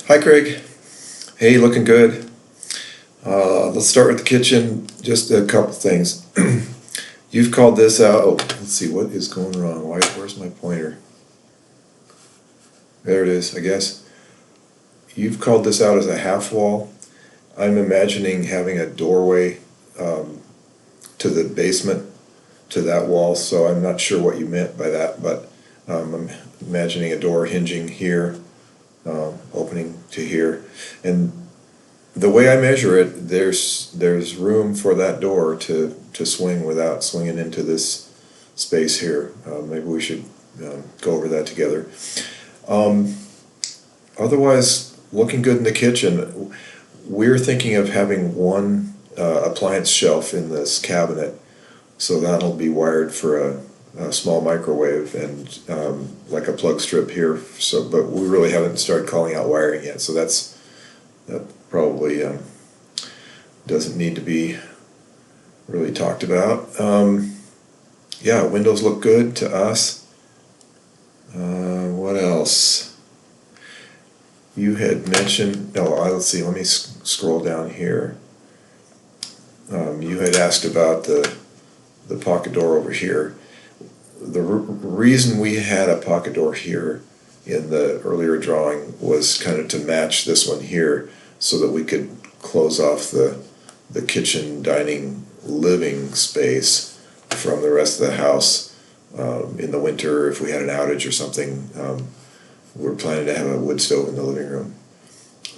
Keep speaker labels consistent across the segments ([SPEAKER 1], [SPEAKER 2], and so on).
[SPEAKER 1] Hi Craig. Hey, looking good. Let's start with the kitchen. Just a couple things. You've called this out. Oh, let's see, what is going wrong? Where's my pointer? There it is, I guess. You've called this out as a half wall. I'm imagining having a doorway to the basement, to that wall, so I'm not sure what you meant by that, but I'm imagining a door hinging here, opening to here. And the way I measure it, there's room for that door to swing without swinging into this space here. Maybe we should go over that together. Otherwise, looking good in the kitchen. We're thinking of having one appliance shelf in this cabinet, so that'll be wired for a small microwave and like a plug strip here. So, but we really haven't started calling out wiring yet, so that probably doesn't need to be really talked about. Yeah, windows look good to us. What else? You had mentioned, let's see, let me scroll down here. You had asked about the pocket door over here. The reason we had a pocket door here in the earlier drawing was kind of to match this one here, so that we could close off the kitchen, dining, living space from the rest of the house. In the winter, if we had an outage or something, we're planning to have a wood stove in the living room.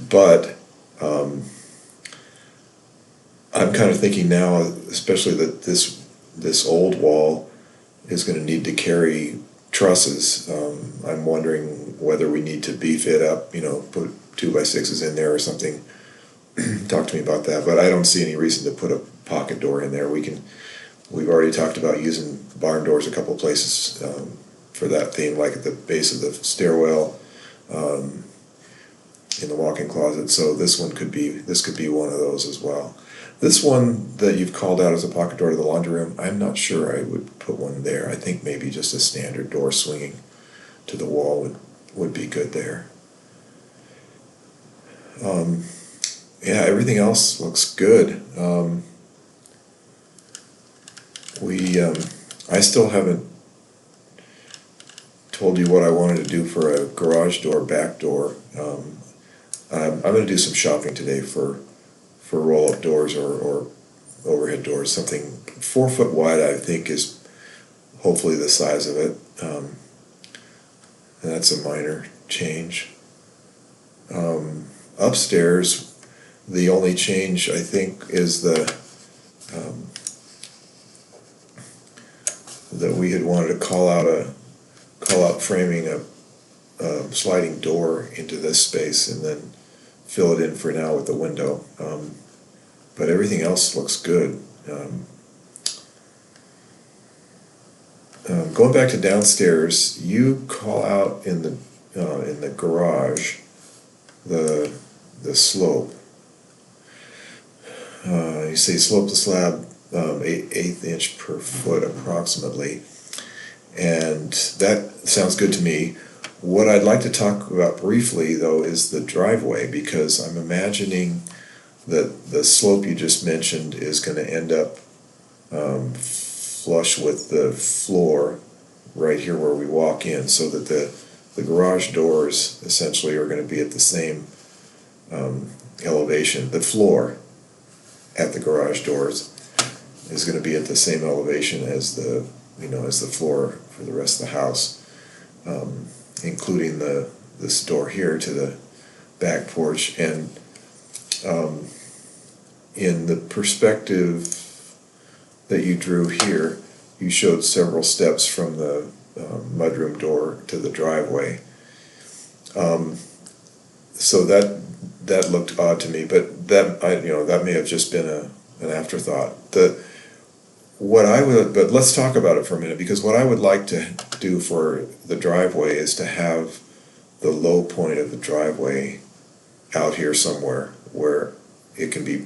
[SPEAKER 1] But I'm kind of thinking now, especially that this old wall is going to need to carry trusses. I'm wondering whether we need to beef it up, put 2x6s in there or something. Talk to me about that. But I don't see any reason to put a pocket door in there. We've already talked about using barn doors a couple places for that theme, like at the base of the stairwell, in the walk-in closet. So this could be one of those as well. This one that you've called out as a pocket door to the laundry room, I'm not sure I would put one there. I think maybe just a standard door swinging to the wall would be good there. Yeah, everything else looks good. I still haven't told you what I wanted to do for a garage door, back door. I'm going to do some shopping today for roll-up doors or overhead doors. Something 4 foot wide, I think, is hopefully the size of it. And that's a minor change. Upstairs, the only change I think is that we had wanted to call out framing a sliding door into this space and then fill it in for now with the window. But everything else looks good. Going back to downstairs, you call out in the garage the slope. You say slope the slab 1/8 inch per foot approximately, and that sounds good to me. What I'd like to talk about briefly, though, is the driveway, because I'm imagining that the slope you just mentioned is going to end up flush with the floor right here where we walk in, so that the garage doors essentially are going to be at the same elevation. The floor at the garage doors is going to be at the same elevation as the floor for the rest of the house, including this door here to the back porch. And in the perspective that you drew here, you showed several steps from the mudroom door to the driveway. So that looked odd to me, but that may have just been an afterthought. But let's talk about it for a minute, because what I would like to do for the driveway is to have the low point of the driveway out here somewhere where it can be,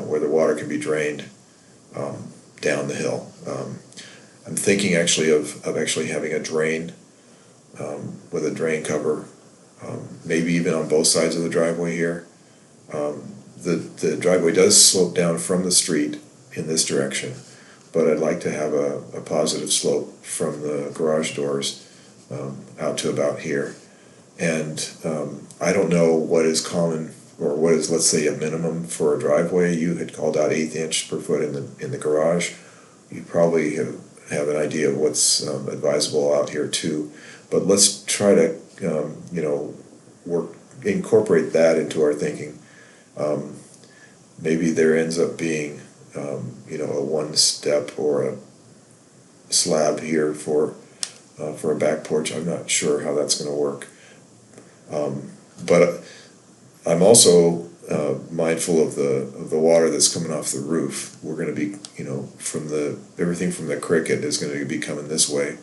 [SPEAKER 1] where the water can be drained down the hill. I'm thinking actually of actually having a drain with a drain cover maybe even on both sides of the driveway here. The driveway does slope down from the street in this direction, but I'd like to have a positive slope from the garage doors out to about here. And I don't know what is common, or what is, let's say, a minimum for a driveway. You had called out 1/8 inch per foot in the garage. You probably have an idea of what's advisable out here too. But let's try to incorporate that into our thinking. Maybe there ends up being a one step or a slab here for a back porch. I'm not sure how that's going to work. But I'm also mindful of the water that's coming off the roof. We're going to be, everything from the cricket is going to be coming this way.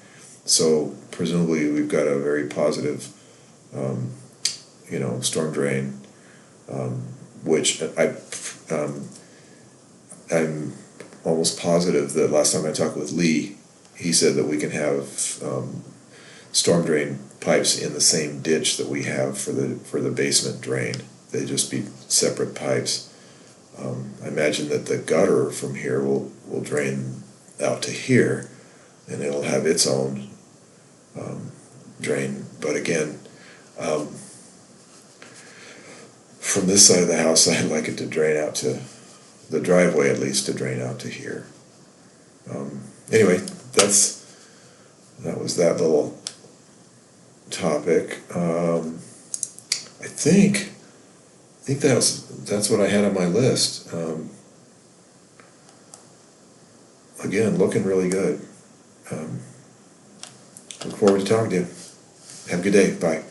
[SPEAKER 1] So presumably we've got a very positive, storm drain, which I'm almost positive that last time I talked with Lee, he said that we can have storm drain pipes in the same ditch that we have for the basement drain. They just be separate pipes. I imagine that the gutter from here will drain out to here, and it'll have its own drain. But again, from this side of the house, I'd like it to drain out to the driveway, at least to drain out to here. Anyway, that was that little topic. I think that's what I had on my list. Again, looking really good. Look forward to talking to you. Have a good day. Bye.